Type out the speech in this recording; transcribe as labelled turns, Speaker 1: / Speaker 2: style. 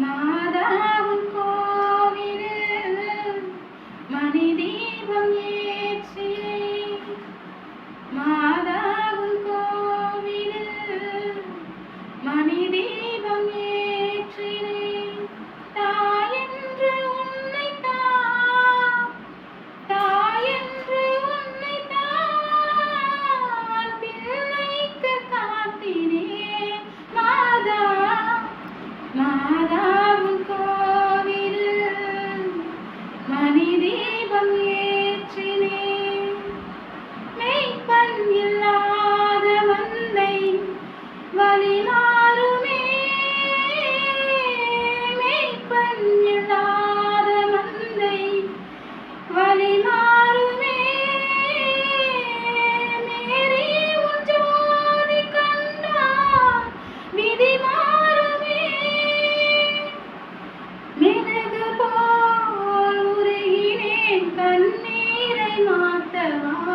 Speaker 1: மாதா உன் கோவிலில் மணி தீபம் ஏற்றினேன். மாதா உன் கோவிலில் மணி தீபம் ஏற்றினேன். தாயென்று உன்னைத்தான், தாயென்று உன்னைத்தான் பிள்ளைக்கு காட்டினேன். மாதா மாதா உன் கோவிலில் மணி தீபம் ஏற்றினேன். மெய்ப்பன் இல்லாத மந்தை வழி மாறுமே, மெய்ப்பன் இல்லாத மந்தை வழி மாறுமே. மேரி உன் ஜோதி கண்டால் விதி மாறுமே. மெழுகு போல் உருகினேன், கண்ணீரை மாற்றவா